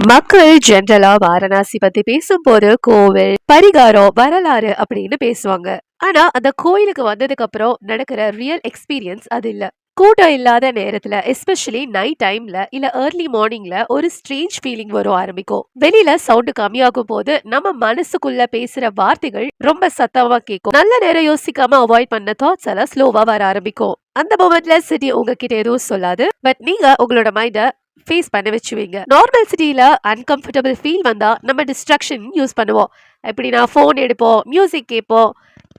மக்கள் ஜென்ரலா வாரணாசி பத்தி பேசும்போது கோவில், பரிகாரம், வரலாறு அப்படின்னு பேசுவாங்க. ஆனா அந்த கோயிலுக்கு வந்ததுக்கு அப்புறம் நடக்கிற ரியல் எக்ஸ்பீரியன்ஸ் அது இல்ல. கூட்டம் இல்லாத நேரத்துல எஸ்பெஷலி நைட் டைம்ல இல்ல ஏர்லி மார்னிங்ல ஒரு ஸ்ட்ரேஞ்ச் ஃபீலிங் வரும் ஆரம்பிக்கும். வெளியில சவுண்ட் கம்மியாகும் போது நம்ம மனசுக்குள்ள பேசுற வார்த்தைகள் ரொம்ப சத்தமா கேட்கும். நல்ல நேரம் யோசிக்காம அவாய்ட் பண்ண தாட்ஸ் எல்லாம் ஸ்லோவா வர ஆரம்பிக்கும். அந்த மொமெண்ட்ல சிட்டி உங்ககிட்ட எதுவும் சொல்லாது. பட் நீங்க உங்களோட மைண்ட ஃபேஸ் பண்ண வச்சுவீங்க. நார்மல் சிட்டில அன்கம்ஃபர்டபிள் ஃபீல் வந்தா நம்ம டிஸ்ட்ராக்ஷன் யூஸ் பண்ணுவோம். எப்படின்னா ஃபோன் எடுப்போம், மியூசிக் கேட்போம்,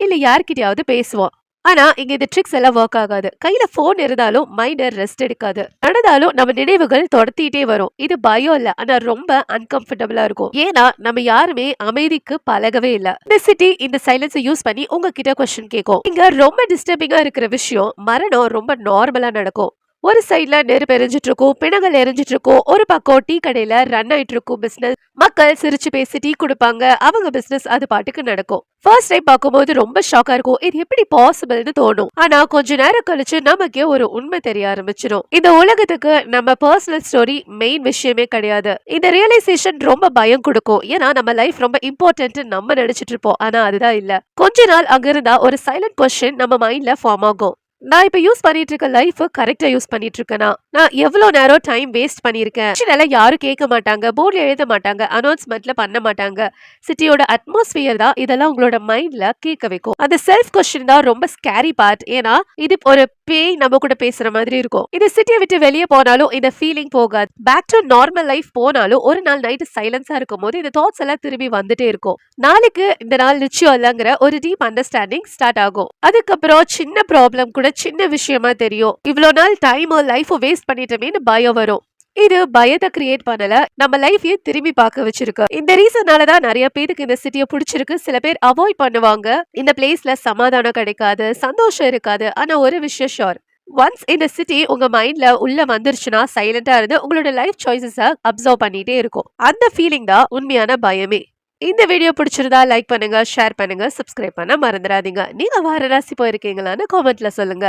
இல்ல யார்கிட்டயாவது பேசுவோம். ஆனா இங்க இந்த ட்ரிக்ஸ் எல்லாம் ஒர்க் ஆகாது. கையில போன் இருந்தாலும் மைண்ட் ரெஸ்ட் எடுக்காது. நடந்தாலும் நம்ம நினைவுகள் தொடர்த்திட்டே வரும். இது பயம் இல்ல, ஆனா ரொம்ப அன்கம்ஃபர்டபிளா இருக்கும். ஏன்னா நம்ம யாருமே அமைதிக்கு பழகவே இல்ல. இந்த சிட்டி இந்த சைலன்ஸை யூஸ் பண்ணி உங்ககிட்ட கொஸ்டின் கேட்கும். இங்க ரொம்ப டிஸ்டர்பிங்கா இருக்கிற விஷயம் மரணம் ரொம்ப நார்மலா நடக்கும். ஒரு சைட்ல நெருப்பு எரிஞ்சிட்டு இருக்கும், பிணங்கள் எரிஞ்சிட்டு இருக்கும். ஒரு பக்கம் டீ கடையில ரன் ஆயிட்டு இருக்கும் பிசினஸ். மக்கள் சிரிச்சு பேசி டீ கொடுப்பாங்க. அவங்க பிசினஸ் அது பாட்டுக்கு நடக்கும். ஃபர்ஸ்ட் டைம் பார்க்கும்போது ரொம்ப ஷாக்கா இருக்கும். இது எப்படி பாசிபிள்னு தோணும். ஆனா கொஞ்ச நேரம் கழிச்சு நமக்கே ஒரு உண்மை தெரிய ஆரம்பிச்சிடும். இந்த உலகத்துக்கு நம்ம பர்சனல் ஸ்டோரி மெயின் விஷயமே கிடையாது. இந்த ரியலைசேஷன் ரொம்ப பயம் கொடுக்கும். ஏன்னா நம்ம லைஃப் ரொம்ப இம்பார்ட்டன்ட் நம்ம நினைச்சிட்டு இருப்போம். ஆனா அதுதான் இல்ல. கொஞ்ச நாள் அங்க இருந்தா ஒரு சைலண்ட் கொஸ்டின் நம்ம மைண்ட்ல ஃபார்ம் ஆகும். நான் இப்ப யூஸ் பண்ணிட்டு இருக்க லைஃப் கரெக்டா யூஸ் பண்ணிட்டு இருக்கேனா? நான் எவ்வளவு நேரம் டைம் வேஸ்ட் பண்ணிருக்கேன்? எல்லாம் யாரும் கேட்க மாட்டாங்க, போர்ட்ல எழுத மாட்டாங்க, அனௌன்ஸ்மெண்ட்ல பண்ண மாட்டாங்க. சிட்டியோட அட்மாஸ்பியர் தான் இதெல்லாம் உங்களோட மைண்ட்ல கேட்க வைக்கும். அந்த செல்ஃப் கொஸ்டின் தான் ரொம்ப ஸ்கேரி பார்ட். ஏன்னா இது ஒரு பேய் நம்ம கூட பேசுற மாதிரி இருக்கும். இது சிட்டியை விட்டு வெளியே போனாலும் இந்த ஃபீலிங் போகாது. பேக் டு நார்மல் லைஃப் போனாலும் ஒரு நாள் நைட் சைலன்ஸா இருக்கும் போது இந்த தாட்ஸ் எல்லாம் திரும்பி வந்துட்டே இருக்கும். நாளைக்கு இந்த நாள் நிச்சயம் இல்லங்கிற ஒரு டீப் அண்டர்ஸ்டாண்டிங் ஸ்டார்ட் ஆகும். அதுக்கப்புறம் சின்ன ப்ராப்ளம் கூட சின்ன விஷயமா தெரியும். இவ்வளவு நாள் டைம் லைஃப் வேஸ்ட் பண்ணிட்டோமேன்னு பயம் வரும். இது பயத்தை கிரியேட் பண்ணல, நம்ம லைஃபையே திரும்பி பார்க்க வச்சிருக்கு. இந்த ரீசனாலதான் நிறைய பேருக்கு இந்த சிட்டியை பிடிச்சிருக்கு. சில பேர் அவாய்ட் பண்ணுவாங்க. இந்த பிளேஸ்ல சமாதானம் கிடைக்காது, சந்தோஷம் இருக்காது. ஆனா ஒரு விஷயம் ஷோர், ஒன்ஸ் இந்த சிட்டி உங்க மைண்ட்ல உள்ள வந்துருச்சுன்னா சைலண்டா இருந்து உங்களோட லைஃப் சாய்ஸஸ அப்சர்வ் பண்ணிட்டே இருக்கும். அந்த ஃபீலிங் தான் உண்மையான பயமே. இந்த வீடியோ பிடிச்சிருந்தா லைக் பண்ணுங்க, ஷேர் பண்ணுங்க, சப்ஸ்கிரைப் பண்ண மறந்துடாதீங்க. நீங்க வாரணாசி போயிருக்கீங்களான்னு காமெண்ட்ல சொல்லுங்க.